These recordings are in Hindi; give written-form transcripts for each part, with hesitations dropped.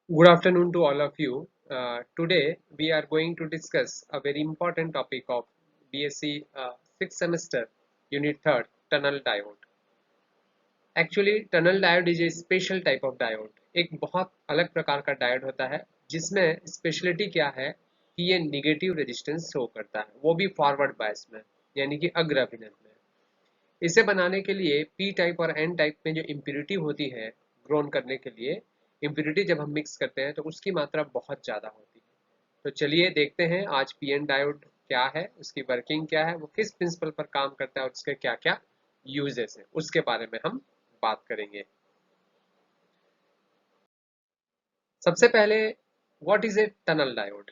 Good afternoon to all of you. Today we are going to discuss a very important topic of BSc 6th semester, Unit 3rd, tunnel diode. Actually, tunnel diode is a special type of diode. एक बहुत अलग प्रकार का डायोड होता है जिसमें स्पेशलिटी क्या है कि ये निगेटिव रेजिस्टेंस शो करता है, वो भी फॉरवर्ड बायस में, यानी कि अग्र अभिनय में। इसे बनाने के लिए पी टाइप और एन टाइप में जो इम्प्योरिटी होती है ग्रोन करने के लिए, इम्प्योरिटी जब हम मिक्स करते हैं तो उसकी मात्रा बहुत ज़्यादा होती है। तो चलिए देखते हैं आज पीएन डायोड क्या है, उसकी वर्किंग क्या है, वो किस प्रिंसिपल पर काम करता है और उसके क्या क्या यूजेस हैं, उसके बारे में हम बात करेंगे। सबसे पहले, what is a tunnel diode?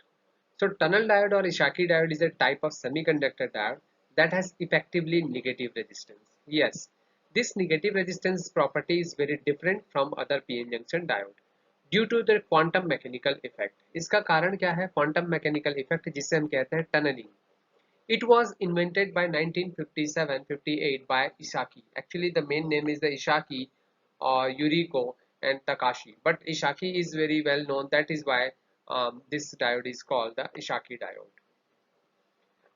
So tunnel diode or Ishaki diode is a type of semiconductor diode that has effectively negative resistance. Yes, this negative resistance property is very different from other PN junction diode due to the quantum mechanical effect. इसका कारण क्या है? Quantum mechanical effect जिसे हम कहते हैं tunneling. It was invented by 1957-58 by Ishaki. Actually, the main name is the Ishaki or Yuriko and Takashi. But Ishaki is very well known. That is why this diode is called the Ishaki diode.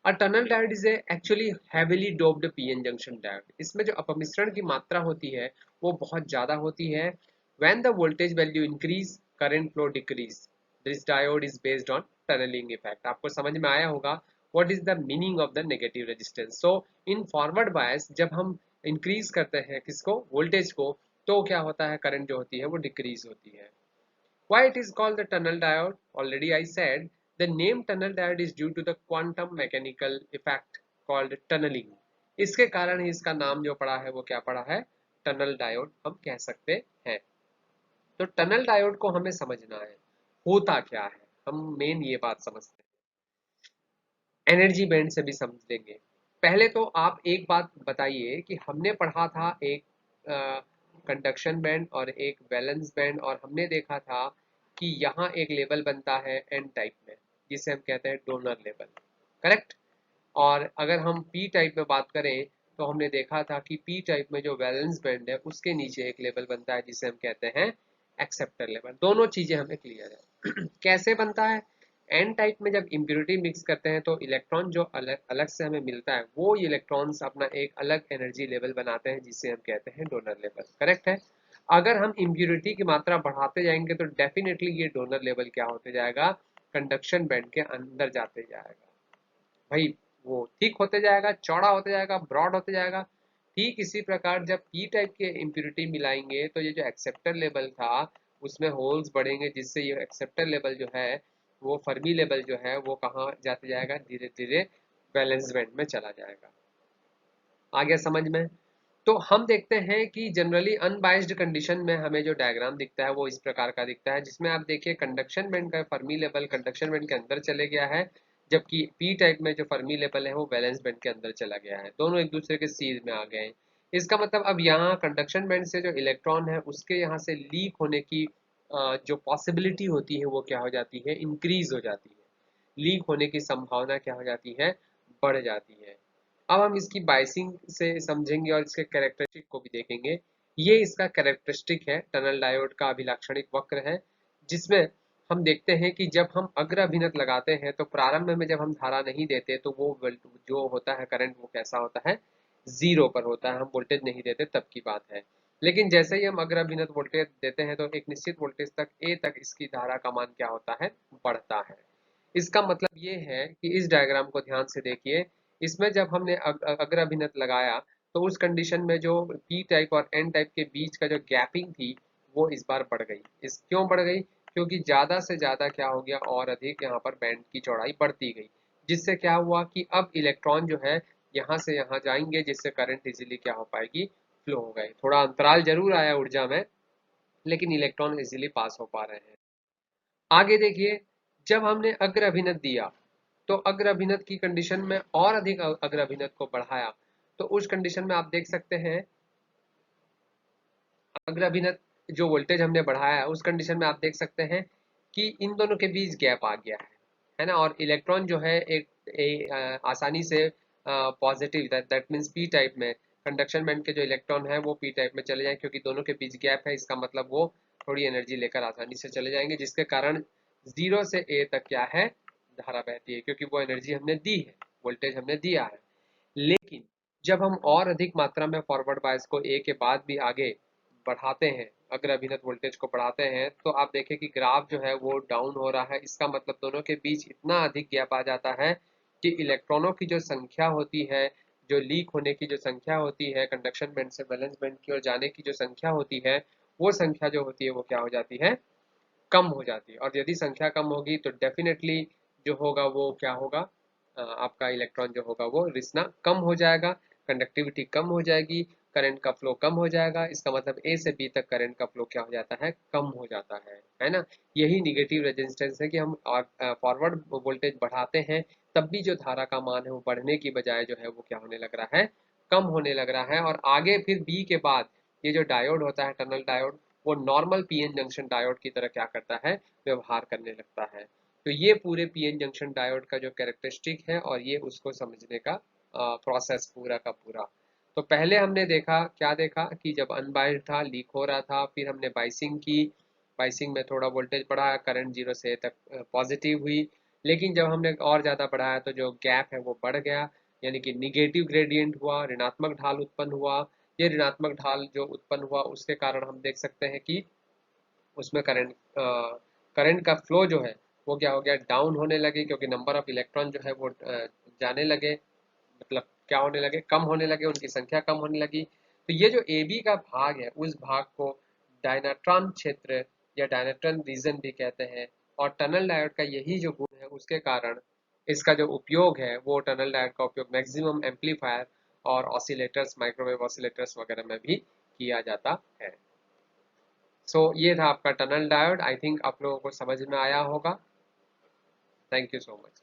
A tunnel diode is a actually heavily doped PN junction diode. इसमें जो अपमिश्रण की मात्रा होती है वो बहुत ज़्यादा होती है. When the voltage value increase, current flow decrease. This diode is based on tunneling effect. आपको समझ में आया होगा what is the meaning of the negative resistance. So in forward bias जब हम increase करते हैं किसको, voltage को, तो क्या होता है, करंट जो होती है वो decrease होती है. Why it is called the tunnel diode? Already I said the name tunnel diode is due to the quantum mechanical effect called tunneling. इसके कारण ही इसका नाम जो पड़ा है वो क्या पड़ा है, टनल डायोड हम कह सकते हैं. तो टनल डायोड को हमें समझना है होता क्या है, हम मेन ये बात समझते हैं, एनर्जी बैंड से भी समझ लेंगे. पहले तो आप एक बात बताइए कि हमने पढ़ा था एक कंडक्शन बैंड और एक वैलेंस बैंड, और हमने देखा था कि यहाँ एक लेवल बनता है एन टाइप में जिसे हम कहते हैं डोनर लेवल, करेक्ट. और अगर हम पी टाइप में बात करें तो हमने देखा था कि पी टाइप में जो वैलेंस बैंड है उसके नीचे एक लेवल बनता है जिसे हम कहते हैं एक्सेप्टर लेवल. दोनों चीजें हमें क्लियर है. कैसे बनता है? एन टाइप में जब इम्प्योरिटी मिक्स करते हैं तो इलेक्ट्रॉन जो अलग अलग से हमें मिलता है वो इलेक्ट्रॉन्स अपना एक अलग एनर्जी लेवल बनाते हैं जिसे हम कहते हैं डोनर लेवल, करेक्ट है. अगर हम इम्प्योरिटी की मात्रा बढ़ाते जाएंगे तो डेफिनेटली ये डोनर लेवल क्या होते जाएगा, कंडक्शन बैंड के अंदर जाते जाएगा. भाई वो ठीक होते जाएगा, चौड़ा होते जाएगा, ब्रॉड होते जाएगा. ठीक इसी प्रकार जब पी टाइप के इम्प्योरिटी मिलाएंगे तो ये जो एक्सेप्टर लेवल था उसमें होल्स बढ़ेंगे जिससे ये एक्सेप्टर लेवल जो है वो फर्मी लेवल जो है वो कहाँ जाते जाएगा, धीरे धीरे वैलेंस बैंड में चला जाएगा. आ गया समझ में? तो हम देखते हैं कि जनरली अनबाइस्ड कंडीशन में हमें जो डायग्राम दिखता है वो इस प्रकार का दिखता है, जिसमें आप देखिए कंडक्शन बैंड का फर्मी लेवल कंडक्शन बैंड के अंदर चले गया है, जबकि पी टाइप में जो फर्मी लेवल है वो वैलेंस बैंड के अंदर चला गया है. दोनों एक दूसरे के सीध में आ गए हैं. इसका मतलब अब यहाँ कंडक्शन बैंड से जो इलेक्ट्रॉन है उसके यहाँ से लीक होने की जो पॉसिबिलिटी होती है वो क्या हो जाती है, इंक्रीज हो जाती है. लीक होने की संभावना क्या हो जाती है, बढ़ जाती है. अब हम इसकी बाइसिंग से समझेंगे और इसके कैरेक्टरिस्टिक को भी देखेंगे. ये इसका कैरेक्टरिस्टिक है, टनल डायोड का अभिलाक्षणिक वक्र है, जिसमें हम देखते हैं कि जब हम अग्र अभिनत लगाते हैं तो प्रारंभ में जब हम धारा नहीं देते तो वो जो होता है करंट वो कैसा होता है, जीरो पर होता है. हम वोल्टेज नहीं देते तब की बात है. लेकिन जैसे ही हम अग्र अभिनत वोल्टेज देते हैं तो एक निश्चित वोल्टेज तक ए तक इसकी धारा का मान क्या होता है, बढ़ता है. इसका मतलब ये है कि इस डायग्राम को ध्यान से देखिए. इसमें जब हमने अग्र अभिनत लगाया तो उस कंडीशन में जो पी टाइप और एन टाइप के बीच का जो गैपिंग थी वो इस बार बढ़ गई. इस क्यों बढ़ गई? क्योंकि ज़्यादा से ज़्यादा क्या हो गया, और अधिक यहाँ पर बैंड की चौड़ाई बढ़ती गई, जिससे क्या हुआ कि अब इलेक्ट्रॉन जो है यहाँ से यहाँ जाएंगे जिससे करंट इजीली क्या हो पाएगी, फ्लो हो गए. थोड़ा अंतराल जरूर आया ऊर्जा में, लेकिन इलेक्ट्रॉन इजीली पास हो पा रहे हैं. आगे देखिए, जब हमने अग्र अभिनत दिया तो अग्र अभिनत की कंडीशन में और अधिक अग्र अभिनत को बढ़ाया तो उस कंडीशन में आप देख सकते हैं अग्र अभिनत जो वोल्टेज हमने बढ़ाया है उस कंडीशन में आप देख सकते हैं कि इन दोनों के बीच गैप आ गया है ना. और इलेक्ट्रॉन जो है आसानी से positive, that means P type में कंडक्शन बैंड के जो इलेक्ट्रॉन है वो पी टाइप में चले जाए, क्योंकि दोनों के बीच गैप है. इसका मतलब वो थोड़ी एनर्जी लेकर आसानी से चले जाएंगे, जिसके कारण 0 से A तक क्या है, धारा बहती है, क्योंकि वो एनर्जी हमने दी है, वोल्टेज हमने दिया है। लेकिन जब हम और अधिक मात्रा में फॉरवर्ड बायस को A के बाद भी आगे बढ़ाते हैं, अगर अभिनत वोल्टेज को बढ़ाते हैं, तो आप देखें कि ग्राफ जो है वो डाउन हो रहा है। इसका मतलब दोनों के बीच इतना अधिक गैप आ जाता है कि इलेक्ट्रॉनों की जो संख्या होती है, जो लीक होने की जो संख्या होती है, कंडक्शन बैंड से वैलेंस बैंड की ओर जाने की जो संख्या होती है, वो संख्या जो होती है वो क्या हो जाती है, कम हो जाती है। और यदि संख्या कम होगी तो डेफिनेटली जो होगा वो क्या होगा, आपका इलेक्ट्रॉन जो होगा वो रिसना कम हो जाएगा, कंडक्टिविटी कम हो जाएगी, करंट का फ्लो कम हो जाएगा। इसका मतलब ए से बी तक करंट का फ्लो क्या हो जाता है, कम हो जाता है ना। यही निगेटिव रेजिस्टेंस है कि हम फॉरवर्ड वोल्टेज बढ़ाते हैं तब भी जो धारा का मान है वो बढ़ने की बजाय जो है वो क्या होने लग रहा है, कम होने लग रहा है। और आगे फिर बी के बाद ये जो डायोड होता है, टनल डायोड, वो नॉर्मल पीएन जंक्शन डायोड की तरह क्या करता है, व्यवहार करने लगता है। तो ये पूरे पीएन जंक्शन डायोड का जो कैरेक्टरिस्टिक है और ये उसको समझने का प्रोसेस पूरा का पूरा। तो पहले हमने देखा, क्या देखा कि जब अनबाइस्ड था, लीक हो रहा था, फिर हमने बाइसिंग की, बाइसिंग में थोड़ा वोल्टेज बढ़ा, करंट 0 से तक पॉजिटिव हुई। लेकिन जब हमने और ज़्यादा बढ़ाया तो जो गैप है वो बढ़ गया, यानी कि निगेटिव ग्रेडियंट हुआ, ऋणात्मक ढाल उत्पन्न हुआ। ये ऋणात्मक ढाल जो उत्पन्न हुआ उसके कारण हम देख सकते हैं कि उसमें करंट का फ्लो जो है वो क्या हो गया, डाउन होने लगे, क्योंकि नंबर ऑफ इलेक्ट्रॉन जो है वो जाने लगे, मतलब क्या होने लगे, कम होने लगे, उनकी संख्या कम होने लगी। तो ये जो ए बी का भाग है, उस भाग को डायनाट्रॉन क्षेत्र या डायनाट्रॉन रीजन भी कहते हैं। और टनल डायोड का यही जो गुण है, उसके कारण इसका जो उपयोग है वो टनल डायोड का उपयोग मैक्सिमम एम्पलीफायर और ऑसिलेटर्स, माइक्रोवेव ऑसिलेटर्स वगैरह में भी किया जाता है। सो ये था आपका टनल डायोड। आई थिंक आप लोगों को समझ में आया होगा। Thank you so much.